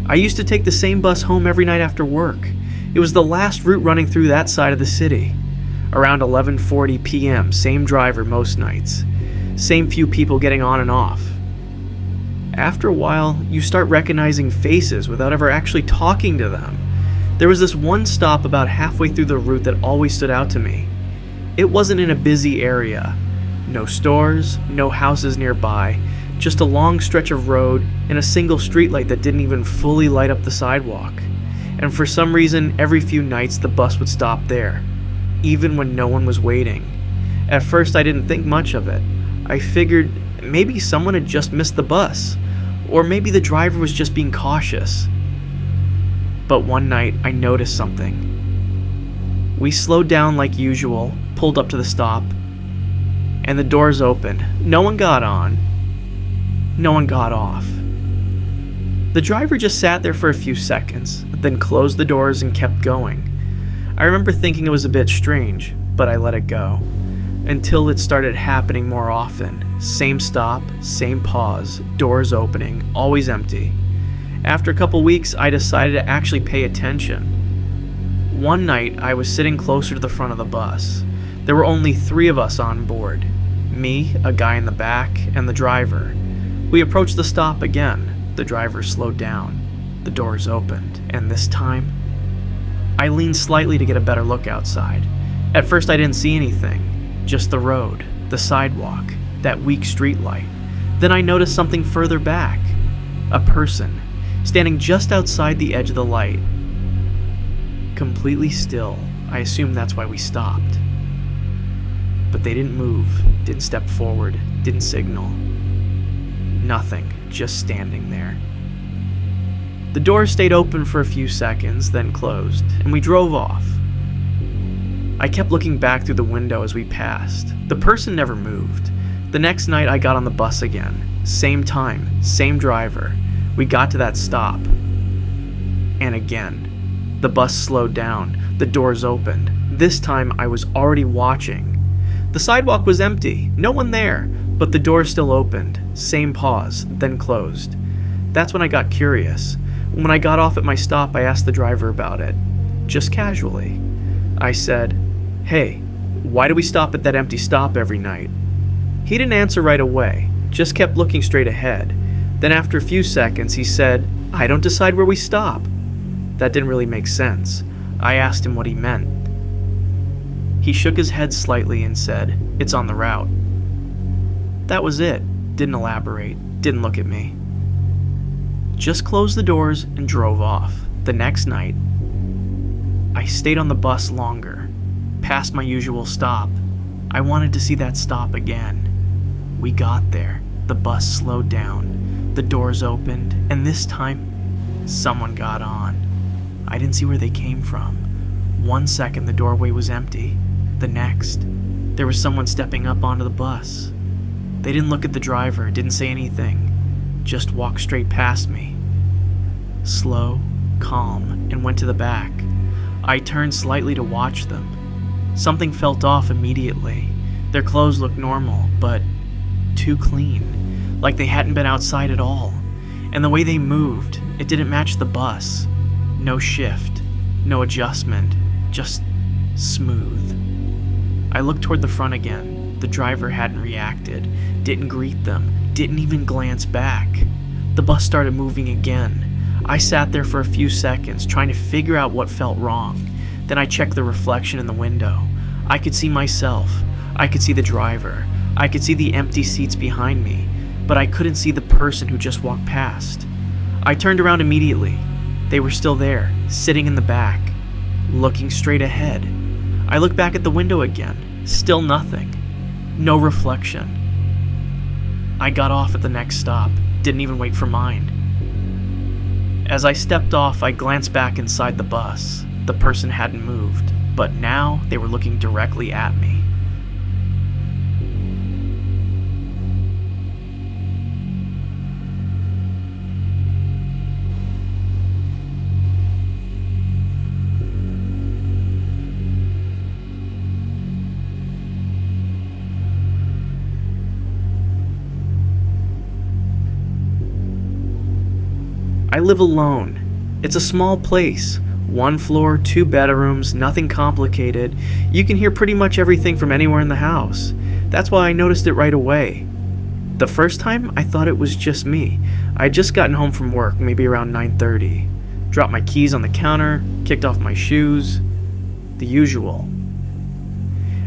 I used to take the same bus home every night after work. It was the last route running through that side of the city. Around 11:40 p.m., same driver most nights. Same few people getting on and off. After a while, you start recognizing faces without ever actually talking to them. There was this one stop about halfway through the route that always stood out to me. It wasn't in a busy area. No stores, no houses nearby, just a long stretch of road and a single streetlight that didn't even fully light up the sidewalk. And for some reason, every few nights the bus would stop there, even when no one was waiting. At first I didn't think much of it. I figured maybe someone had just missed the bus, or maybe the driver was just being cautious. But one night I noticed something. We slowed down like usual, pulled up to the stop, and the doors opened. No one got on. No one got off. The driver just sat there for a few seconds, then closed the doors and kept going. I remember thinking it was a bit strange, but I let it go. Until it started happening more often. Same stop, same pause, doors opening, always empty. After a couple weeks, I decided to actually pay attention. One night, I was sitting closer to the front of the bus. There were only 3 of us on board. Me, a guy in the back, and the driver. We approached the stop again. The driver slowed down. The doors opened, and this time, I leaned slightly to get a better look outside. At first I didn't see anything, just the road, the sidewalk, that weak street light. Then I noticed something further back. A person, standing just outside the edge of the light. Completely still. I assume that's why we stopped. But they didn't move, didn't step forward, didn't signal. Nothing, just standing there. The doors stayed open for a few seconds, then closed, and we drove off. I kept looking back through the window as we passed. The person never moved. The next night I got on the bus again. Same time, same driver. We got to that stop. And again, the bus slowed down. The doors opened. This time I was already watching. The sidewalk was empty, no one there, but the door still opened. Same pause, then closed. That's when I got curious. When I got off at my stop, I asked the driver about it. Just casually. I said, "Hey, why do we stop at that empty stop every night?" He didn't answer right away, just kept looking straight ahead. Then after a few seconds, he said, "I don't decide where we stop." That didn't really make sense. I asked him what he meant. He shook his head slightly and said, "It's on the route." That was it. Didn't elaborate, didn't look at me. Just closed the doors and drove off. The next night, I stayed on the bus longer, past my usual stop. I wanted to see that stop again. We got there. The bus slowed down. The doors opened, and this time, someone got on. I didn't see where they came from. 1 second, the doorway was empty. The next, there was someone stepping up onto the bus. They didn't look at the driver, didn't say anything, just walked straight past me. Slow, calm, and went to the back. I turned slightly to watch them. Something felt off immediately. Their clothes looked normal, but too clean, like they hadn't been outside at all. And the way they moved, it didn't match the bus. No shift, no adjustment, just smooth. I looked toward the front again. The driver hadn't reacted, didn't greet them, didn't even glance back. The bus started moving again. I sat there for a few seconds, trying to figure out what felt wrong. Then I checked the reflection in the window. I could see myself. I could see the driver. I could see the empty seats behind me, but I couldn't see the person who just walked past. I turned around immediately. They were still there, sitting in the back, looking straight ahead. I looked back at the window again. Still nothing. No reflection. I got off at the next stop. Didn't even wait for mine. As I stepped off, I glanced back inside the bus. The person hadn't moved, but now they were looking directly at me. I live alone. It's a small place. 1 floor, 2 bedrooms, nothing complicated. You can hear pretty much everything from anywhere in the house. That's why I noticed it right away. The first time, I thought it was just me. I'd just gotten home from work, maybe around 9:30. Dropped my keys on the counter, kicked off my shoes. The usual.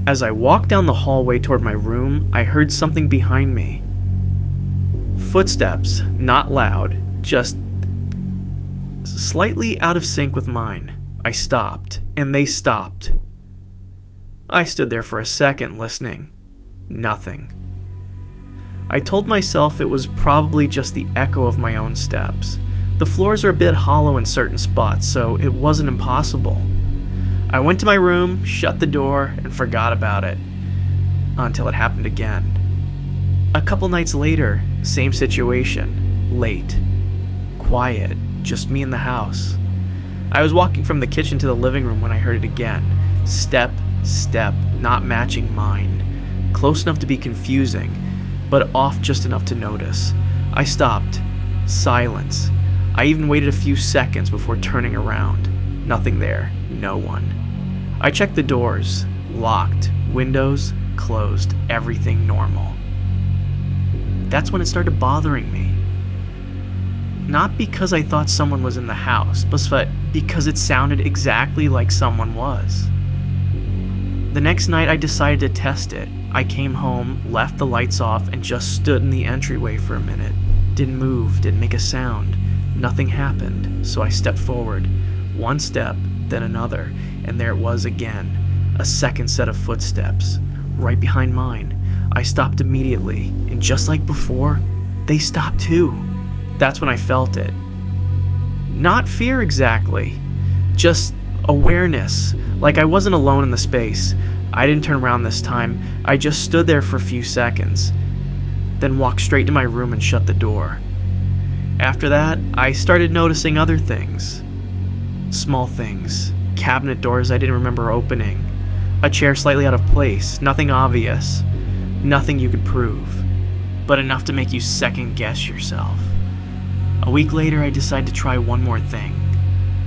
As I walked down the hallway toward my room, I heard something behind me. Footsteps, not loud, just slightly out of sync with mine. I stopped, and they stopped. I stood there for a second listening. Nothing. I told myself it was probably just the echo of my own steps. The floors are a bit hollow in certain spots, so it wasn't impossible. I went to my room, shut the door, and forgot about it. Until it happened again. A couple nights later, same situation. Late. Quiet. Just me in the house. I was walking from the kitchen to the living room when I heard it again. Step, not matching mine. Close enough to be confusing, but off just enough to notice. I stopped. Silence. I even waited a few seconds before turning around. Nothing there. No one. I checked the doors. Locked. Windows closed. Everything normal. That's when it started bothering me. Not because I thought someone was in the house, but because it sounded exactly like someone was. The next night I decided to test it. I came home, left the lights off, and just stood in the entryway for a minute. Didn't move, didn't make a sound. Nothing happened, so I stepped forward. 1 step, then another, and there it was again. A second set of footsteps, right behind mine. I stopped immediately, and just like before, they stopped too. That's when I felt it. Not fear exactly, just awareness, like I wasn't alone in the space. I didn't turn around this time, I just stood there for a few seconds, then walked straight to my room and shut the door. After that, I started noticing other things. Small things, cabinet doors I didn't remember opening, a chair slightly out of place, nothing obvious, nothing you could prove, but enough to make you second guess yourself. A week later, I decided to try one more thing.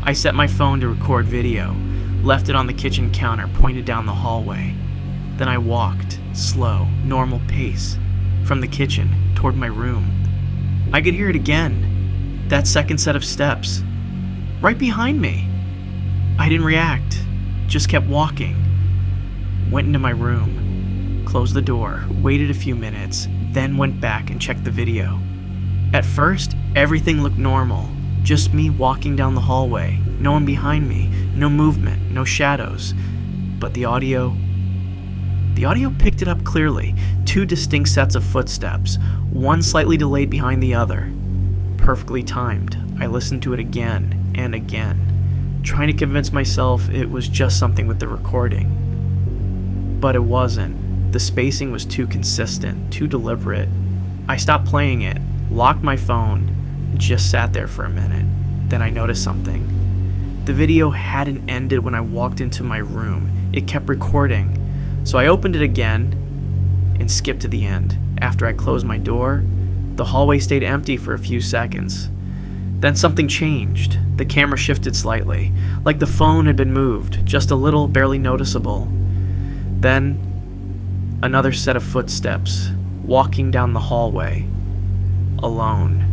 I set my phone to record video, left it on the kitchen counter, pointed down the hallway. Then I walked, slow, normal pace, from the kitchen toward my room. I could hear it again, that second set of steps, right behind me. I didn't react, just kept walking. Went into my room, closed the door, waited a few minutes, then went back and checked the video. At first, everything looked normal, just me walking down the hallway, no one behind me, no movement, no shadows. But the audio picked it up clearly, 2 distinct sets of footsteps, one slightly delayed behind the other. Perfectly timed. I listened to it again and again, trying to convince myself it was just something with the recording. But it wasn't. The spacing was too consistent, too deliberate. I stopped playing it, locked my phone, and just sat there for a minute. Then I noticed something. The video hadn't ended when I walked into my room. It kept recording. So I opened it again and skipped to the end. After I closed my door, the hallway stayed empty for a few seconds. Then something changed. The camera shifted slightly, like the phone had been moved, just a little, barely noticeable. Then, another set of footsteps, walking down the hallway, alone.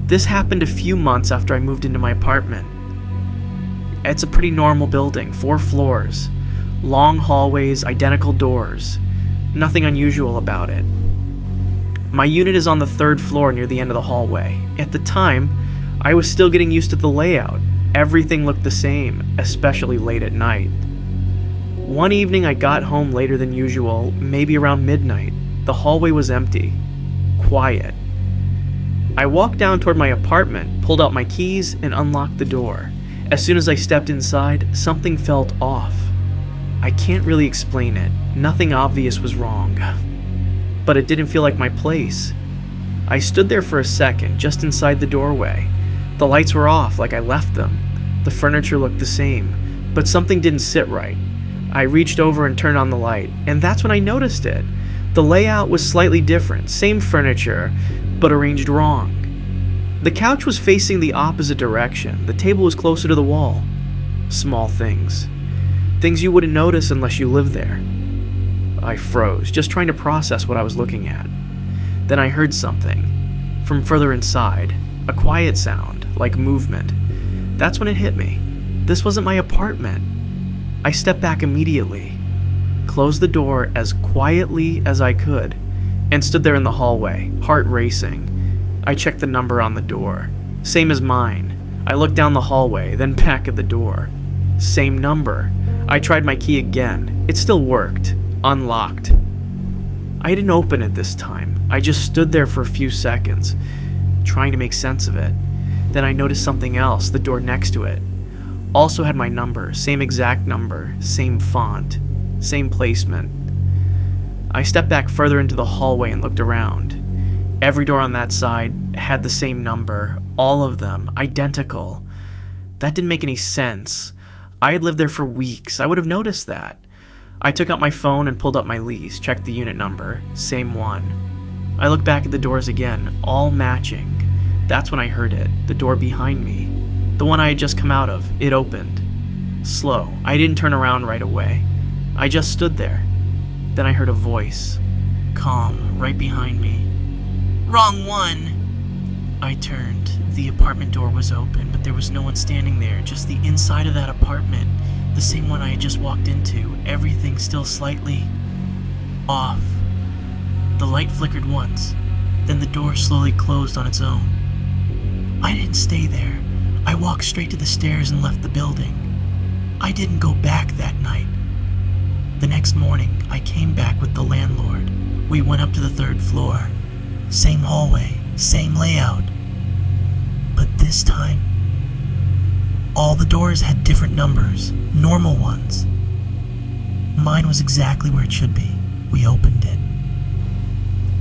This happened a few months after I moved into my apartment. It's a pretty normal building, 4 floors, long hallways, identical doors, nothing unusual about it. My unit is on the 3rd floor near the end of the hallway. At the time, I was still getting used to the layout. Everything looked the same, especially late at night. One evening I got home later than usual, maybe around midnight. The hallway was empty, quiet. I walked down toward my apartment, pulled out my keys, and unlocked the door. As soon as I stepped inside, something felt off. I can't really explain it. Nothing obvious was wrong. but it didn't feel like my place. I stood there for a second, just inside the doorway. The lights were off like I left them. The furniture looked the same, but something didn't sit right. I reached over and turned on the light, and that's when I noticed it. The layout was slightly different, same furniture, but arranged wrong. The couch was facing the opposite direction. The table was closer to the wall. Small things. Things you wouldn't notice unless you lived there. I froze, just trying to process what I was looking at. Then I heard something. From further inside, a quiet sound, like movement. That's when it hit me. This wasn't my apartment. I stepped back immediately, closed the door as quietly as I could, and stood there in the hallway, heart racing. I checked the number on the door. Same as mine. I looked down the hallway, then back at the door. Same number. I tried my key again. It still worked. Unlocked. I didn't open it this time. I just stood there for a few seconds, trying to make sense of it. Then I noticed something else. The door next to it also had my number. Same exact number. Same font. Same placement. I stepped back further into the hallway and looked around. Every door on that side had the same number. All of them. Identical. That didn't make any sense. I had lived there for weeks. I would have noticed that. I took out my phone and pulled up my lease, checked the unit number. Same one. I looked back at the doors again, all matching. That's when I heard it. The door behind me. The one I had just come out of. It opened. Slow. I didn't turn around right away. I just stood there. Then I heard a voice. Calm, right behind me. Wrong one! I turned. The apartment door was open, but there was no one standing there, just the inside of that apartment. The same one I had just walked into. Everything still slightly off. The light flickered once, then the door slowly closed on its own. I didn't stay there. I walked straight to the stairs and left the building. I didn't go back that night. The next morning, I came back with the landlord. We went up to the 3rd floor. Same hallway, same layout. But this time, all the doors had different numbers, normal ones. Mine was exactly where it should be. We opened it.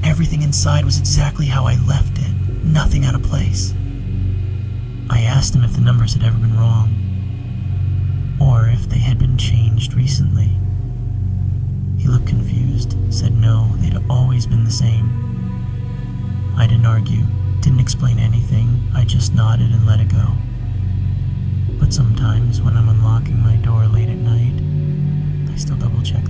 Everything inside was exactly how I left it, nothing out of place. I asked him if the numbers had ever been wrong, or if they had been changed recently. He looked confused, said no, they'd always been the same. I didn't argue, didn't explain anything, I just nodded and let it go. But sometimes when I'm unlocking my door late at night, I still double check